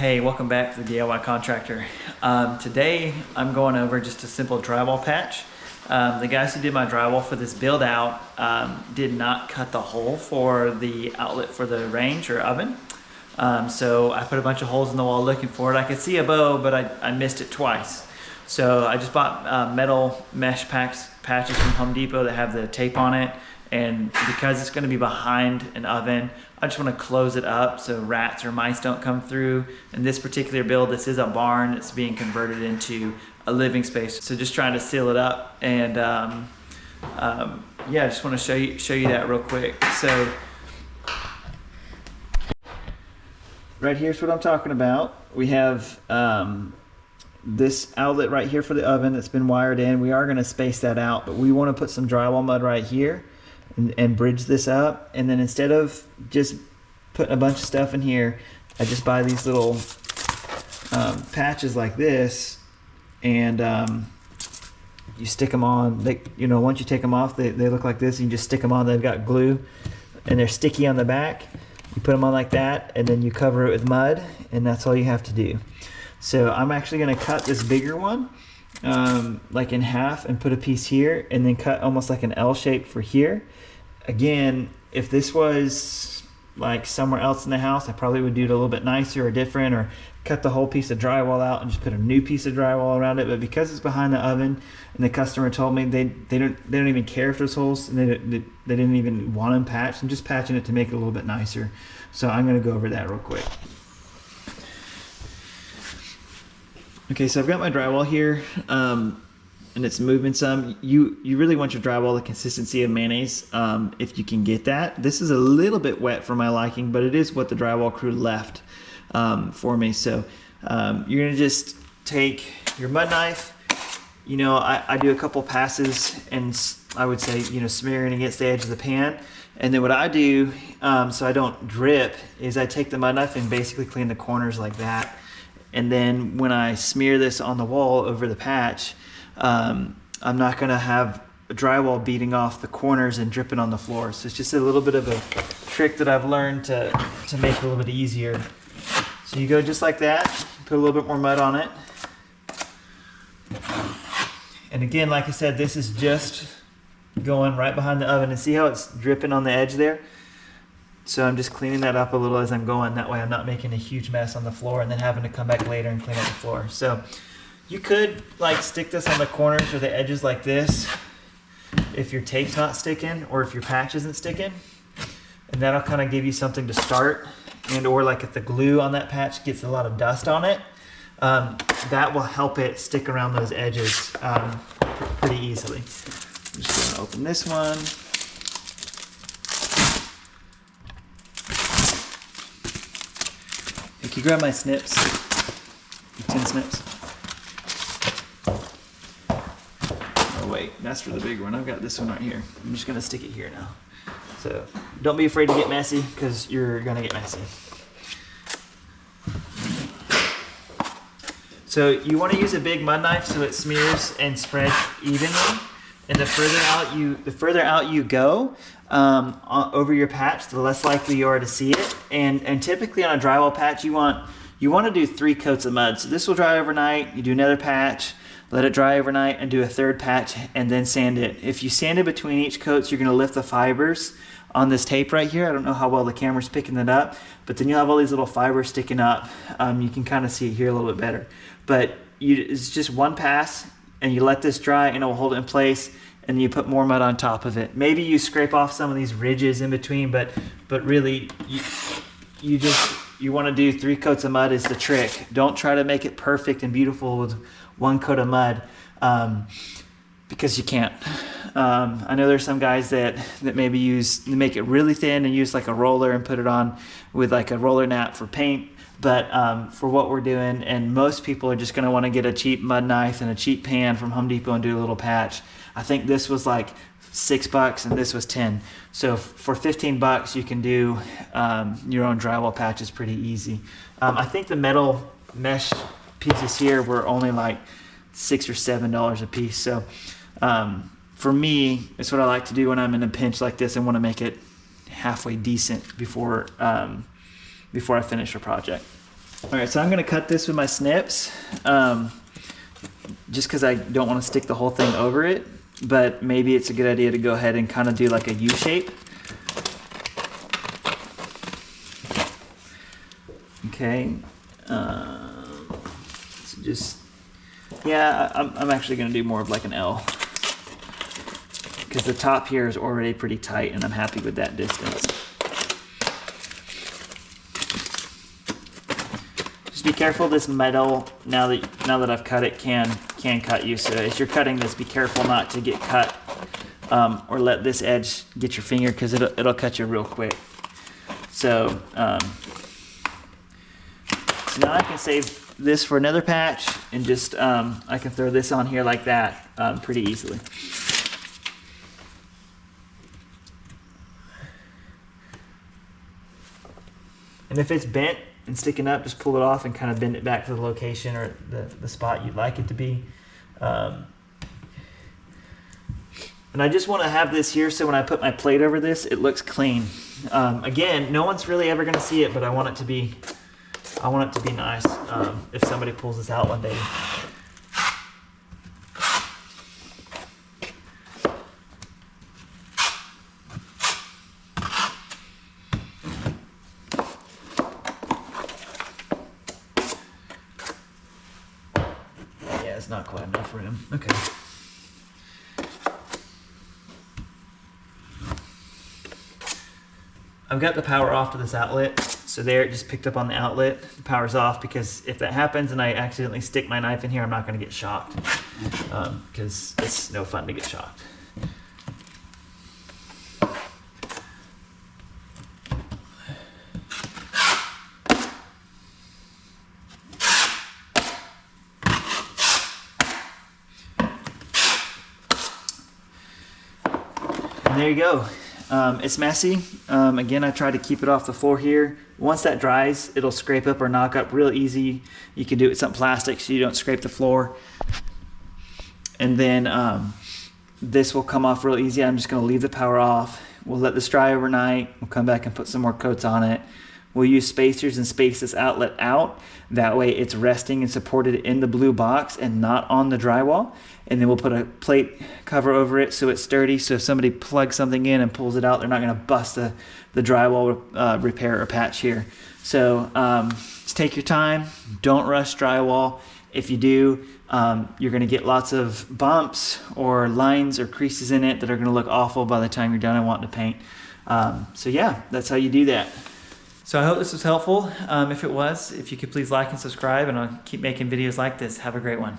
Hey, welcome back to the DIY Contractor. Today I'm going over just a simple drywall patch. The guys who did my drywall for this build out did not cut the hole for the outlet for the range or oven. So I put a bunch of holes in the wall looking for it. I could see a bow, but I missed it twice. So I just bought metal mesh patches from Home Depot that have the tape on it. And because it's going to be behind an oven, I just want to close it up so rats or mice don't come through. In this particular build, this is a barn. It's being converted into a living space. So just trying to seal it up. And yeah, I just want to show you that real quick. So right here's what I'm talking about. We have this outlet right here for the oven that's been wired in. We are going to space that out, but we want to put some drywall mud right here and bridge this up. And then instead of just putting a bunch of stuff in here, I just buy these little patches like this, and you stick them on. They, once you take them off, they look like this. You just stick them on. They've got glue and they're sticky on the back. You put them on like that, and then you cover it with mud, and that's all you have to do. So I'm actually going to cut this bigger one like in half and put a piece here, and then cut almost like an L shape for here. Again, if this was like somewhere else in the house, I probably would do it a little bit nicer or different, or cut the whole piece of drywall out and just put a new piece of drywall around it. But because it's behind the oven, and the customer told me they don't even care if there's holes, and they didn't even want them patched. I'm just patching it to make it a little bit nicer. So I'm going to go over that real quick. Okay, so I've got my drywall here, and it's moving some. You really want your drywall the consistency of mayonnaise, if you can get that. This is a little bit wet for my liking, but it is what the drywall crew left for me. So you're gonna just take your mud knife. I do a couple passes, and I would say, smearing against the edge of the pan. And then what I do, so I don't drip, is I take the mud knife and basically clean the corners like that. And then when I smear this on the wall over the patch, I'm not going to have drywall beating off the corners and dripping on the floor. So it's just a little bit of a trick that I've learned to make it a little bit easier. So you go just like that, put a little bit more mud on it. And again, like I said, this is just going right behind the oven, and see how it's dripping on the edge there? So I'm just cleaning that up a little as I'm going. That way I'm not making a huge mess on the floor and then having to come back later and clean up the floor. So you could like stick this on the corners or the edges like this if your tape's not sticking, or if your patch isn't sticking. And that'll kind of give you something to start. And or like if the glue on that patch gets a lot of dust on it, that will help it stick around those edges pretty easily. I'm just gonna open this one. Can you grab my snips? 10 snips. Oh wait, that's for the big one. I've got this one right here. I'm just gonna stick it here now. So don't be afraid to get messy, because you're gonna get messy. So you want to use a big mud knife so it smears and spreads evenly. And the further out you go over your patch, the less likely you are to see it. And typically on a drywall patch, you want to do 3 coats of mud. So this will dry overnight. You do another patch, let it dry overnight, and do a third patch, and then sand it. If you sand it between each coats, you're going to lift the fibers on this tape right here. I don't know how well the camera's picking it up, but then you'll have all these little fibers sticking up. You can kind of see it here a little bit better. But it's just one pass, and you let this dry, and it will hold it in place. And then you put more mud on top of it. Maybe you scrape off some of these ridges in between, but really you want to do 3 coats of mud is the trick. Don't try to make it perfect and beautiful with 1 coat of mud, because you can't. I know there's some guys that maybe make it really thin and use like a roller and put it on with like a roller nap for paint. But for what we're doing, and most people are just going to want to get a cheap mud knife and a cheap pan from Home Depot and do a little patch. I think this was like $6 and this was 10. So for 15 bucks, you can do your own drywall patches pretty easy. I think the metal mesh pieces here were only like $6 or $7 a piece. So for me, it's what I like to do when I'm in a pinch like this and want to make it halfway decent before I finish a project. All right, so I'm gonna cut this with my snips, just because I don't want to stick the whole thing over it, but maybe it's a good idea to go ahead and kind of do like a U shape. Okay, so just, yeah, I'm actually gonna do more of like an L, because the top here is already pretty tight and I'm happy with that distance. Just be careful, this metal, now that I've cut it, can cut you. So as you're cutting this, be careful not to get cut or let this edge get your finger, because it'll cut you real quick. So, so now I can save this for another patch, and just I can throw this on here like that pretty easily. And if it's bent and sticking up, just pull it off and kind of bend it back to the location or the spot you'd like it to be. And I just want to have this here so when I put my plate over this, it looks clean. Again, no one's really ever going to see it, but I want it to be nice if somebody pulls this out one day. It's not quite enough room. Okay. I've got the power off to this outlet. So there, it just picked up on the outlet. The power's off, because if that happens and I accidentally stick my knife in here, I'm not going to get shocked, because it's no fun to get shocked. And there you go. It's messy. Again, I try to keep it off the floor here. Once that dries, it'll scrape up or knock up real easy. You can do it with some plastic so you don't scrape the floor. And then this will come off real easy. I'm just going to leave the power off. We'll let this dry overnight. We'll come back and put some more coats on it. We'll use spacers and space this outlet out. That way it's resting and supported in the blue box and not on the drywall. And then we'll put a plate cover over it so it's sturdy. So if somebody plugs something in and pulls it out, they're not going to bust the drywall repair or patch here. So just take your time. Don't rush drywall. If you do, you're going to get lots of bumps or lines or creases in it that are going to look awful by the time you're done and wanting to paint. So yeah, that's how you do that. So I hope this was helpful. If it was, if you could please like and subscribe, and I'll keep making videos like this. Have a great one.